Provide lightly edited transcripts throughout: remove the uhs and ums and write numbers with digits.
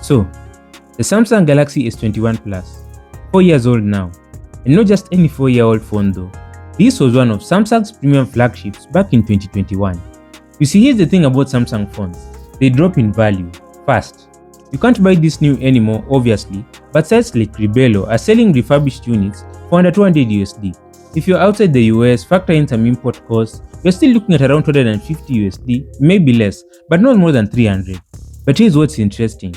So, the Samsung Galaxy S21 Plus, 4 years old now, and not just any 4-year-old phone though. This was one of Samsung's premium flagships back in 2021. You see, here's the thing about Samsung phones, they drop in value, fast. You can't buy this new anymore obviously, but sites like Rebello are selling refurbished units for under $200. If you're outside the US, factor in some import costs, you're still looking at around $250, maybe less, but not more than $300. But here's what's interesting.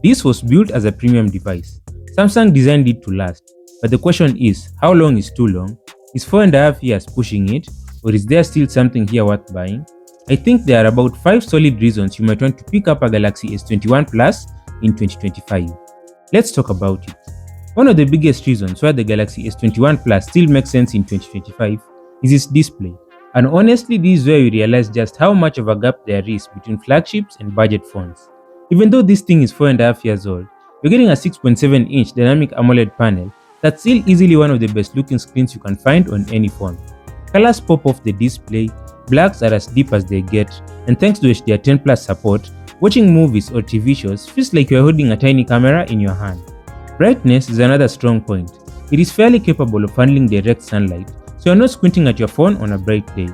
This was built as a premium device. Samsung designed it to last, but the question is, how long is too long? Is 4.5 years pushing it, or is there still something here worth buying? I think there are about 5 solid reasons you might want to pick up a Galaxy S21 Plus in 2025. Let's talk about it. One of the biggest reasons why the Galaxy S21 Plus still makes sense in 2025 is its display. And honestly, this is where you realize just how much of a gap there is between flagships and budget phones. Even though this thing is 4.5 years old, you're getting a 6.7-inch dynamic AMOLED panel that's still easily one of the best looking screens you can find on any phone. Colors pop off the display, blacks are as deep as they get, and thanks to HDR10 Plus support, watching movies or TV shows feels like you're holding a tiny camera in your hand. Brightness is another strong point. It is fairly capable of handling direct sunlight, so you're not squinting at your phone on a bright day.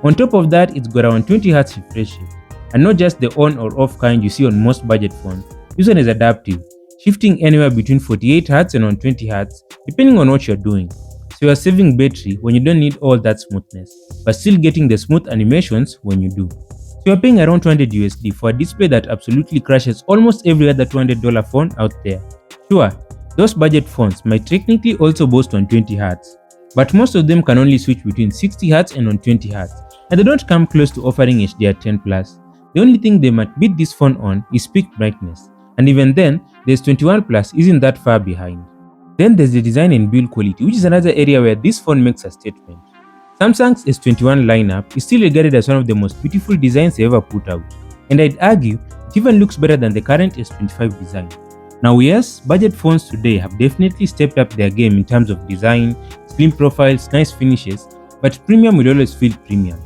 On top of that, it's got around 20Hz refresh rate, and not just the on or off kind you see on most budget phones. This one is adaptive, shifting anywhere between 48Hz and 120Hz depending on what you're doing. So you're saving battery when you don't need all that smoothness, but still getting the smooth animations when you do. So you're paying around $200 for a display that absolutely crashes almost every other $200 phone out there. Sure, those budget phones might technically also boast 120Hz, but most of them can only switch between 60Hz and 120Hz, and they don't come close to offering HDR10+. The only thing they might beat this phone on is peak brightness, and even then, the S21 Plus isn't that far behind. Then there's the design and build quality, which is another area where this phone makes a statement. Samsung's S21 lineup is still regarded as one of the most beautiful designs they ever put out, and I'd argue it even looks better than the current S25 design. Now yes, budget phones today have definitely stepped up their game in terms of design, slim profiles, nice finishes, but premium will always feel premium.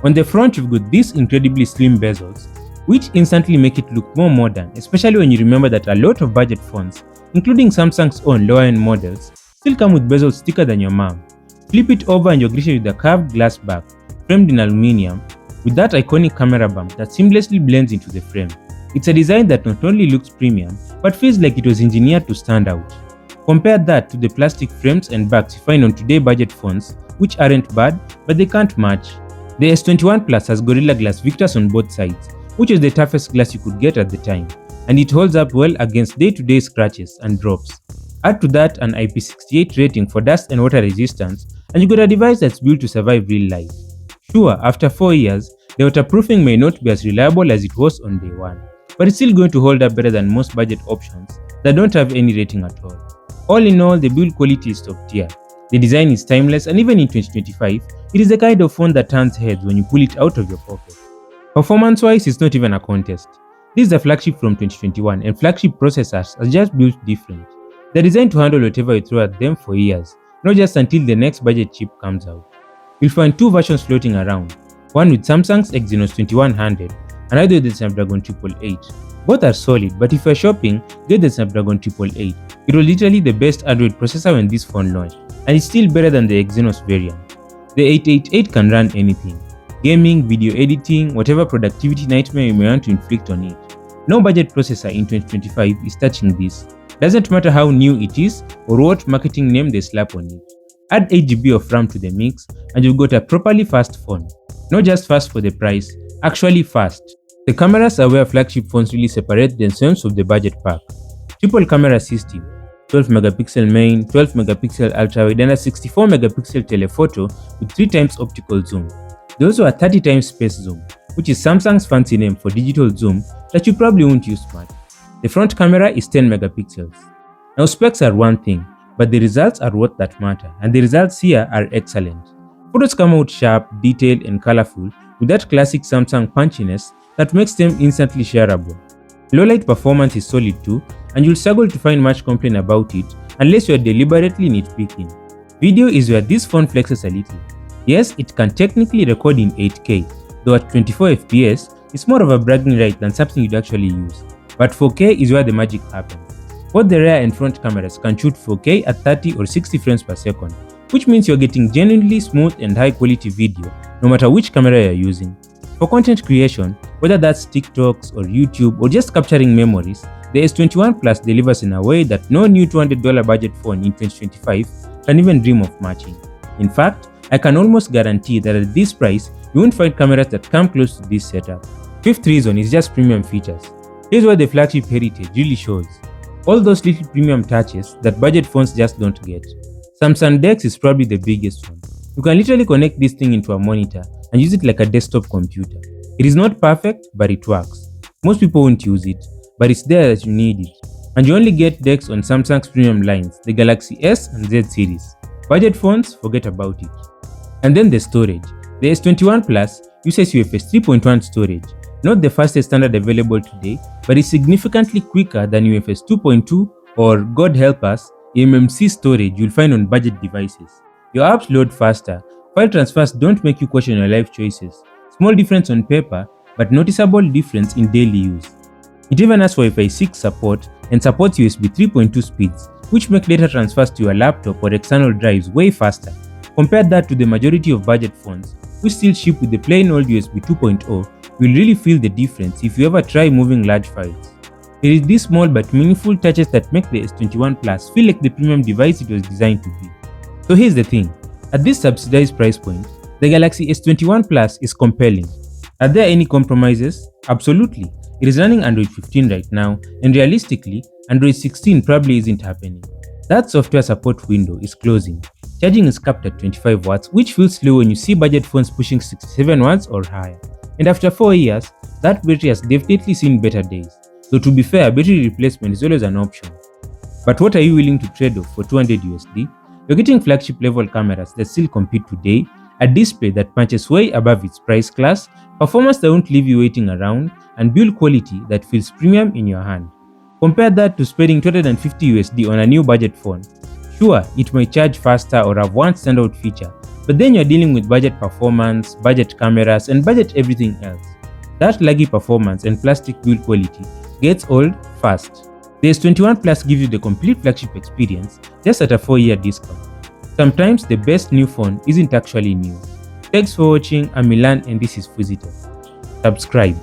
On the front, you've got these incredibly slim bezels, which instantly make it look more modern, especially when you remember that a lot of budget phones, including Samsung's own lower-end models, still come with bezels thicker than your mom. Flip it over and you're greeted with a curved glass back, framed in aluminium, with that iconic camera bump that seamlessly blends into the frame. It's a design that not only looks premium, but feels like it was engineered to stand out. Compare that to the plastic frames and backs you find on today's budget phones, which aren't bad, but they can't match. The S21 Plus has Gorilla Glass Victus on both sides, which is the toughest glass you could get at the time, and it holds up well against day-to-day scratches and drops. Add to that an IP68 rating for dust and water resistance, and you got a device that's built to survive real life. Sure, after 4 years, the waterproofing may not be as reliable as it was on day 1, but it's still going to hold up better than most budget options that don't have any rating at all. All in all, the build quality is top tier. The design is timeless, and even in 2025, it is the kind of phone that turns heads when you pull it out of your pocket. Performance-wise, it's not even a contest. This is a flagship from 2021, and flagship processors are just built different. They're designed to handle whatever you throw at them for years, not just until the next budget chip comes out. You'll find 2 versions floating around, one with Samsung's Exynos 2100 and either the Snapdragon 888. Both are solid, but if you're shopping, get the Snapdragon 888. It was literally the best Android processor when this phone launched, and it's still better than the Exynos variant. The 888 can run anything: gaming, video editing, whatever productivity nightmare you may want to inflict on it. No budget processor in 2025 is touching this. Doesn't matter how new it is or what marketing name they slap on it. Add 8GB of RAM to the mix and you've got a properly fast phone. Not just fast for the price, actually fast. The cameras are where flagship phones really separate themselves from the budget pack. Triple camera system, 12 megapixel main, 12 megapixel ultra wide and a 64 megapixel telephoto with 3 times optical zoom. They also a 30 times space zoom, which is Samsung's fancy name for digital zoom that you probably won't use much. The front camera is 10 megapixels. Now specs are one thing, but the results are what that matter, and the results here are excellent. Photos come out sharp, detailed and colorful with that classic Samsung punchiness that makes them instantly shareable. Low light performance is solid too, and you'll struggle to find much complaint about it unless you're deliberately nitpicking. Video is where this phone flexes a little. Yes, it can technically record in 8K, though at 24 FPS, it's more of a bragging right than something you'd actually use. But 4K is where the magic happens. Both the rear and front cameras can shoot 4K at 30 or 60 frames per second, which means you're getting genuinely smooth and high quality video no matter which camera you're using. For content creation, whether that's TikToks or YouTube or just capturing memories, the S21 Plus delivers in a way that no new $200 budget phone in 2025 can even dream of matching. In fact, I can almost guarantee that at this price, you won't find cameras that come close to this setup. Fifth reason is just premium features. Here's where the flagship heritage really shows. All those little premium touches that budget phones just don't get. Samsung DeX is probably the biggest one. You can literally connect this thing into a monitor and use it like a desktop computer. It is not perfect, but it works. Most people won't use it, but it's there that you need it. And you only get DeX on Samsung's premium lines, the Galaxy S and Z series. Budget phones, forget about it. And then the storage. The S21 Plus uses UFS 3.1 storage, not the fastest standard available today, but is significantly quicker than UFS 2.2 or, God help us, eMMC storage you'll find on budget devices. Your apps load faster, file transfers don't make you question your life choices. Small difference on paper, but noticeable difference in daily use. It even has Wi-Fi 6 support and supports USB 3.2 speeds, which make data transfers to your laptop or external drives way faster. Compare that to the majority of budget phones, which still ship with the plain old USB 2.0, you'll really feel the difference if you ever try moving large files. It is these small but meaningful touches that make the S21 Plus feel like the premium device it was designed to be. So here's the thing, at this subsidized price point, the Galaxy S21 Plus is compelling. Are there any compromises? Absolutely. It is running Android 15 right now, and realistically, Android 16 probably isn't happening. That software support window is closing. Charging is capped at 25 watts, which feels slow when you see budget phones pushing 67 watts or higher. And after 4 years, that battery has definitely seen better days. Though to be fair, battery replacement is always an option. But what are you willing to trade off for 200 USD? You're getting flagship level cameras that still compete today, a display that punches way above its price class, performance that won't leave you waiting around, and build quality that feels premium in your hand. Compare that to spending 250 USD on a new budget phone. Sure, it might charge faster or have one standout feature, but then you're dealing with budget performance, budget cameras, and budget everything else. That laggy performance and plastic build quality gets old fast. The S21 Plus gives you the complete flagship experience just at a 4-year discount. Sometimes the best new phone isn't actually new. Thanks for watching. I'm Milan and this is Fuzito. Subscribe.